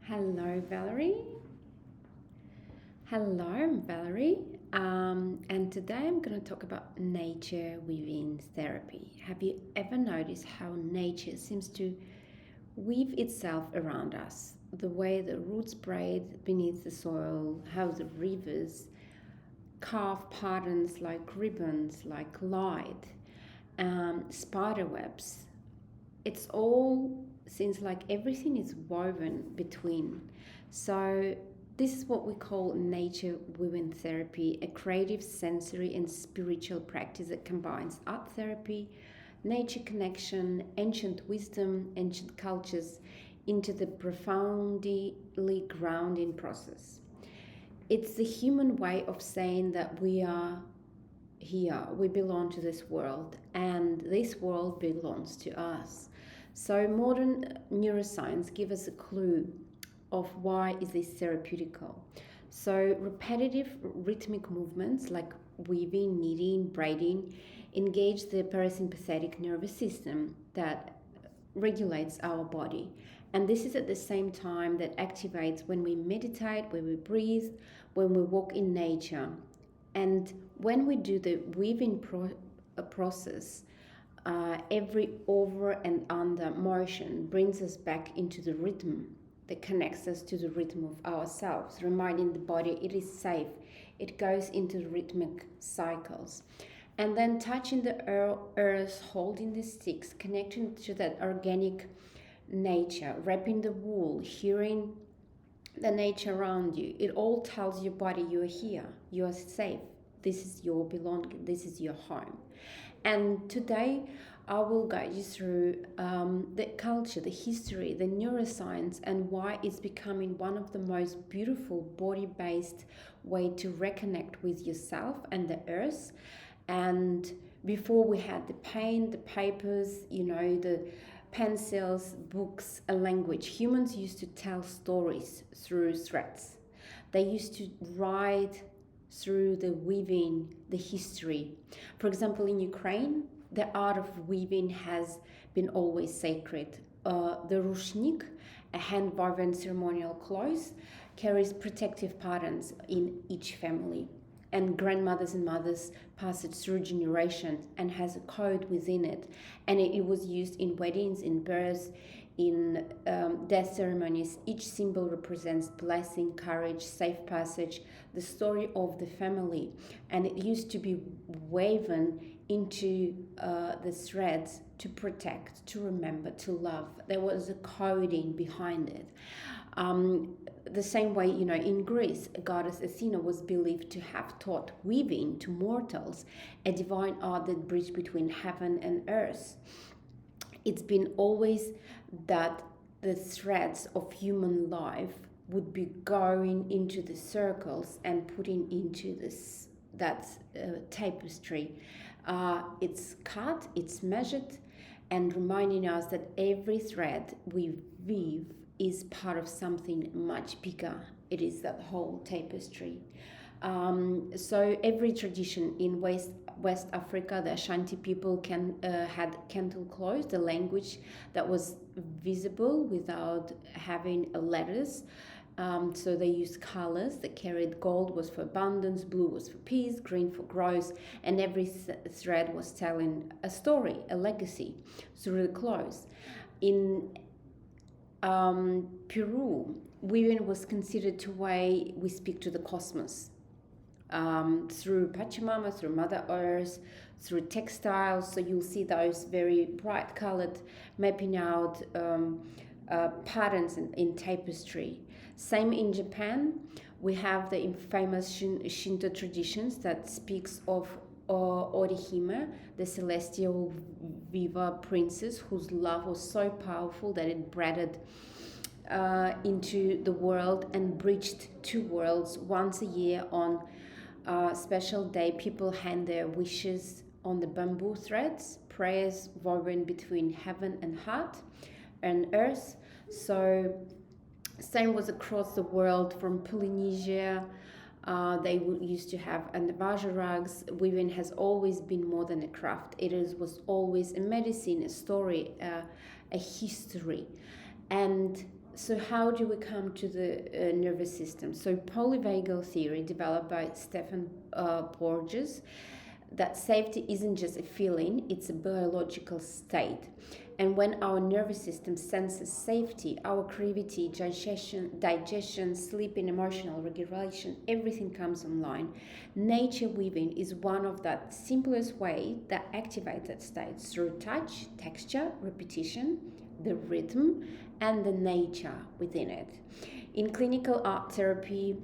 Hello, Valerie. Hello, I'm Valerie. And today I'm going to talk about nature within therapy. Have you ever noticed how nature seems to weave itself around us? The way the roots braid beneath the soil, how the rivers carve patterns like ribbons, like light, spider webs. It's all seems like everything is woven between. So this is what we call nature woven therapy, a creative, sensory, and spiritual practice that combines art therapy, nature connection, ancient wisdom, ancient cultures into the profoundly grounding process. It's the human way of saying that we are here, we belong to this world, and this world belongs to us. So modern neuroscience give us a clue of why is this therapeutical. So repetitive rhythmic movements like weaving, knitting, braiding engage the parasympathetic nervous system that regulates our body. And this is at the same time that activates when we meditate, when we breathe, when we walk in nature. And when we do the weaving process, every over and under motion brings us back into the rhythm that connects us to the rhythm of ourselves, reminding the body it is safe. It goes into rhythmic cycles. And then touching the earth, holding the sticks, connecting to that organic nature, wrapping the wool, hearing the nature around you. It all tells your body you are here, you are safe. This is your belonging, this is your home. And today I will guide you through the culture, the history, the neuroscience, and why it's becoming one of the most beautiful body-based way to reconnect with yourself and the earth. And before we had the pen, the papers, the pencils, books, a language. Humans used to tell stories through threads. They used to write through the weaving, the history. For example, in Ukraine, the art of weaving has been always sacred. The rushnik, a hand-woven ceremonial cloth, carries protective patterns in each family. And grandmothers and mothers pass it through generations and has a code within it. And it was used in weddings, in births, in death ceremonies. Each symbol represents blessing, courage, safe passage, the story of the family. And it used to be woven into the threads to protect, to remember, to love. There was a coding behind it. The same way, in Greece, goddess Athena was believed to have taught weaving to mortals, a divine art that bridged between heaven and earth. It's been always that the threads of human life would be going into the circles and putting into that tapestry. It's cut, it's measured, and reminding us that every thread we weave is part of something much bigger. It is that whole tapestry. So every tradition in West Africa, the Ashanti people had Kental clothes, the language that was visible without having letters. So they used colors that carried gold was for abundance, blue was for peace, green for growth, and every thread was telling a story, a legacy through the clothes. In Peru, weaving was considered the way we speak to the cosmos. Through Pachamama, through Mother Earth, through textiles. So you'll see those very bright colored mapping out patterns in tapestry. Same in Japan, we have the famous Shinto traditions that speaks of Orihime, the celestial Viva princess whose love was so powerful that it bred into the world and bridged two worlds. Once a year on a special day, people hand their wishes on the bamboo threads, prayers woven between heaven and heart and earth. So same was across the world from Polynesia. They used to have Anavaja rugs. Weaving has always been more than a craft. Was always a medicine, a story, a history. And So how do we come to the nervous system? So polyvagal theory developed by Stephen Porges, that safety isn't just a feeling, it's a biological state. And when our nervous system senses safety, our creativity, digestion, sleep, and emotional regulation, everything comes online. Nature weaving is one of that simplest way that activates that state through touch, texture, repetition, the rhythm, and the nature within it. In clinical art therapy,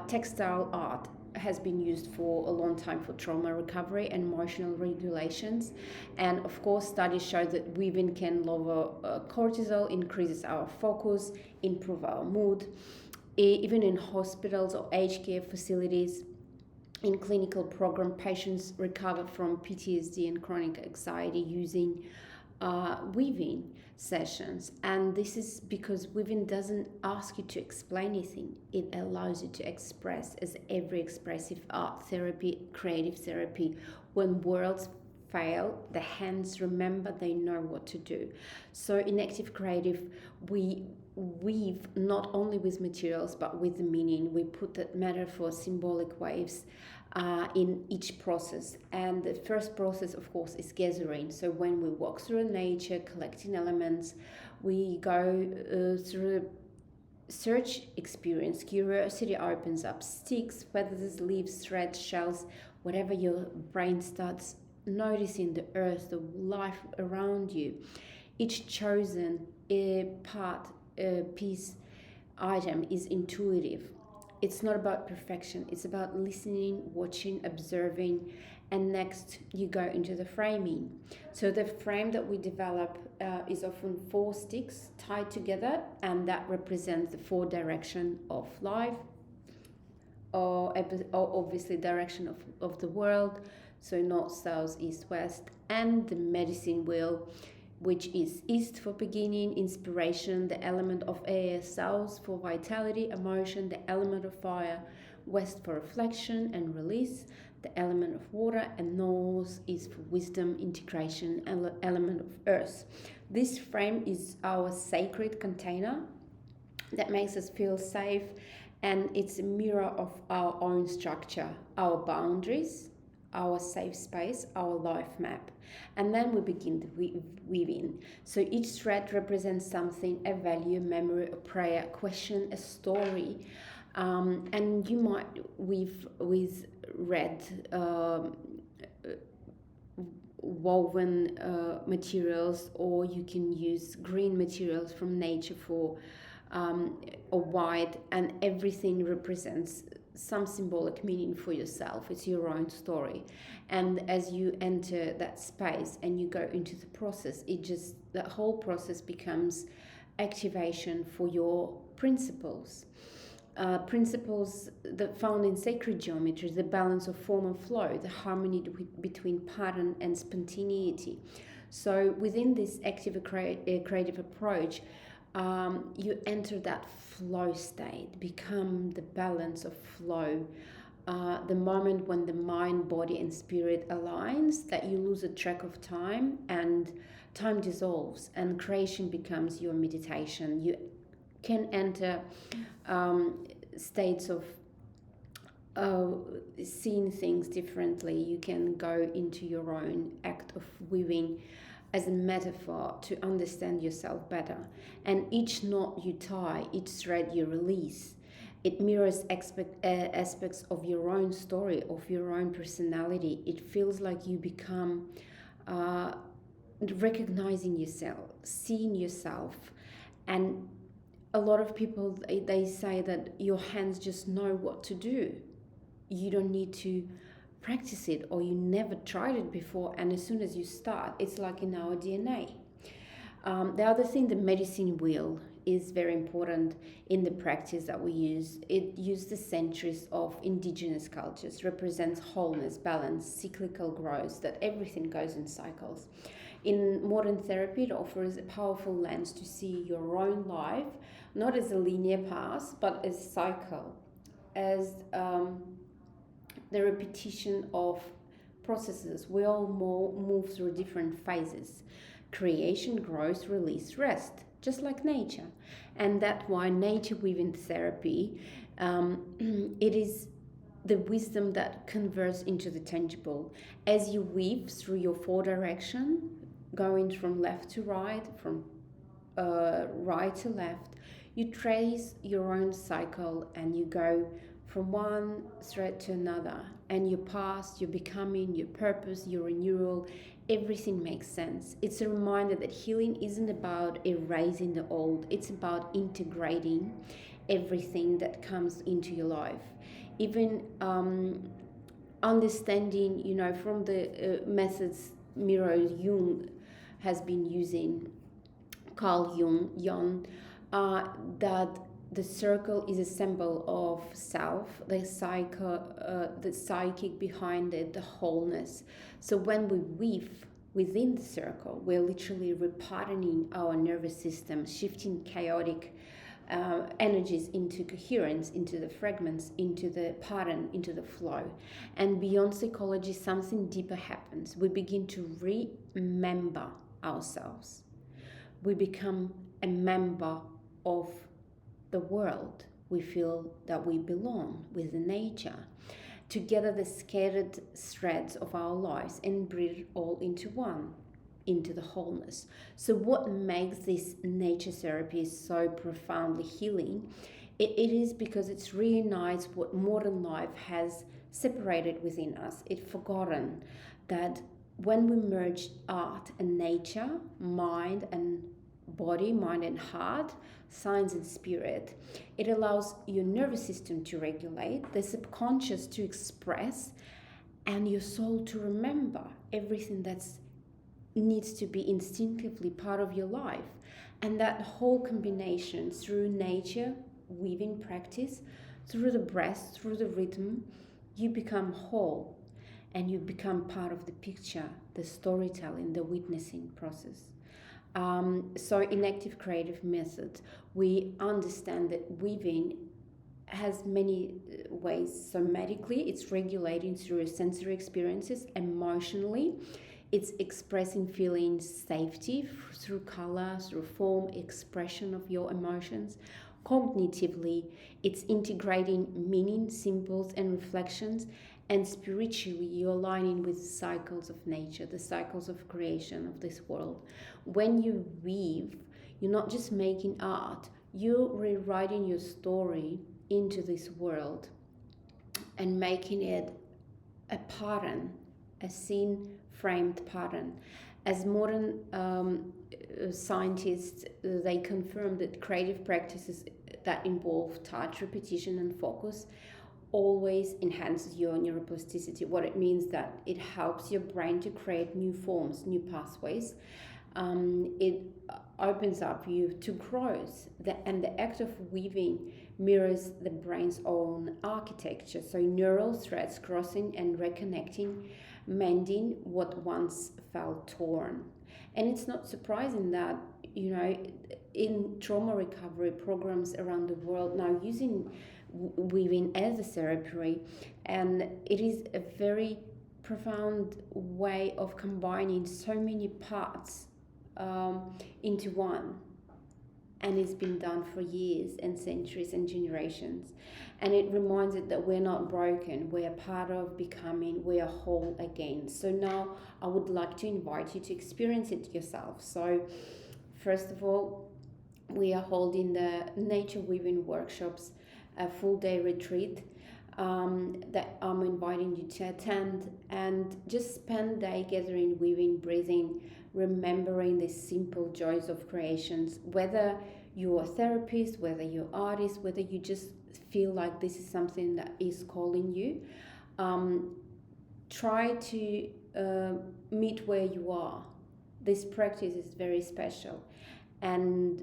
textile art has been used for a long time for trauma recovery and emotional regulations. And of course, studies show that weaving can lower cortisol, increases our focus, improve our mood. Even in hospitals or aged care facilities, in clinical program, patients recover from PTSD and chronic anxiety using weaving sessions. And this is because weaving doesn't ask you to explain anything, it allows you to express, as every expressive art therapy, creative therapy. When words fail, the hands remember, they know what to do. So in Active Creative, we weave not only with materials but with the meaning. We put that metaphor, symbolic waves in each process. And the first process, of course, is gathering. So when we walk through nature, collecting elements, we go through search experience. Curiosity opens up sticks, feathers, leaves, threads, shells, whatever your brain starts noticing the earth, the life around you. Each chosen piece, item is intuitive. It's not about perfection, it's about listening, watching, observing, and next you go into the framing. So the frame that we develop is often four sticks tied together, and that represents the four direction of life, or obviously direction of the world, so north, south, east, west, and the medicine wheel, which is east for beginning, inspiration, the element of air, south for vitality, emotion, the element of fire, west for reflection and release, the element of water, and north is for wisdom, integration, and element of earth. This frame is our sacred container that makes us feel safe, and it's a mirror of our own structure, our boundaries, our safe space, our life map. And then we begin the weaving. So each thread represents something, a value, a memory, a prayer, a question, a story. And you might weave with red woven materials, or you can use green materials from nature for a white, and everything represents some symbolic meaning for yourself. It's your own story. And as you enter that space and you go into the process, the whole process becomes activation for your principles. Principles that found in sacred geometry, the balance of form and flow, the harmony between pattern and spontaneity. So within this active creative approach, you enter that flow state, become the balance of flow, the moment when the mind, body, and spirit aligns, that you lose a track of time and time dissolves and creation becomes your meditation. You can enter states of seeing things differently. You can go into your own act of weaving as a metaphor to understand yourself better. And each knot you tie, each thread you release, it mirrors aspects of your own story, of your own personality. It feels like you become recognizing yourself, seeing yourself. And a lot of people, they say that your hands just know what to do. You don't need to practice it, or you never tried it before, and as soon as you start, it's like in our DNA. The other thing, the medicine wheel, is very important in the practice that we use. It used the centuries of indigenous cultures, represents wholeness, balance, cyclical growth, that everything goes in cycles. In modern therapy, it offers a powerful lens to see your own life, not as a linear path, but as a cycle, as the repetition of processes. We all move through different phases: creation, growth, release, rest, just like nature. And that's why nature weaving therapy, it is the wisdom that converts into the tangible. As you weave through your four direction, going from left to right, from right to left, you trace your own cycle and you go from one thread to another, and your past, your becoming, your purpose, your renewal, everything makes sense. It's a reminder that healing isn't about erasing the old, it's about integrating everything that comes into your life. Even understanding, from the methods Miro Jung has been using, Carl Jung, that the circle is a symbol of self, the psychic behind it, the wholeness. So when we weave within the circle, we're literally repatterning our nervous system, shifting chaotic energies into coherence, into the fragments, into the pattern, into the flow. And beyond psychology, something deeper happens. We begin to remember ourselves. We become a member of the world. We feel that we belong with the nature. Together, the scattered threads of our lives and breathe it all into one, into the wholeness. So, what makes this nature therapy so profoundly healing? It is because it reunites what modern life has separated within us. It's forgotten that when we merge art and nature, mind and body, mind and heart, science and spirit, it allows your nervous system to regulate, the subconscious to express, and your soul to remember everything that's needs to be instinctively part of your life. And that whole combination through nature, weaving practice, through the breath, through the rhythm, you become whole and you become part of the picture, the storytelling, the witnessing process. So in Active Kreative Methods, we understand that weaving has many ways. Somatically, it's regulating through sensory experiences. Emotionally, it's expressing feelings, safety through color, through form, expression of your emotions. Cognitively, it's integrating meaning, symbols, and reflections. And spiritually, you're aligning with cycles of nature, the cycles of creation of this world. When you weave, you're not just making art, you're rewriting your story into this world and making it a pattern, a scene framed pattern. As modern scientists, they confirm that creative practices that involve touch, repetition, and focus always enhances your neuroplasticity. What it means that it helps your brain to create new forms, new pathways. It opens up you to growth. And the act of weaving mirrors the brain's own architecture. So neural threads crossing and reconnecting, mending what once felt torn. And it's not surprising that, in trauma recovery programs around the world now using weaving as a therapy, and it is a very profound way of combining so many parts into one, and it's been done for years and centuries and generations, and it reminds it that we're not broken, we're part of becoming, we are whole again. So now I would like to invite you to experience it yourself. So first of all, we are holding the nature weaving workshops, a full day retreat that I'm inviting you to attend, and just spend day gathering, weaving, breathing, remembering the simple joys of creations. Whether you're a therapist, whether you're an artist, whether you just feel like this is something that is calling you, try to meet where you are. This practice is very special, and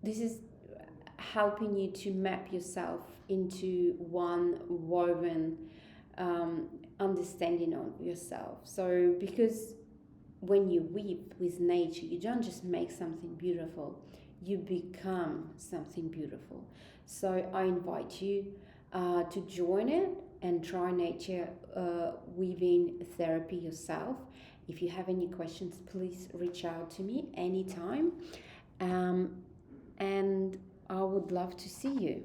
this is helping you to map yourself into one woven understanding of yourself. So because when you weave with nature, you don't just make something beautiful, you become something beautiful. So I invite you to join it and try nature weaving therapy yourself. If you have any questions, please reach out to me anytime. And I would love to see you.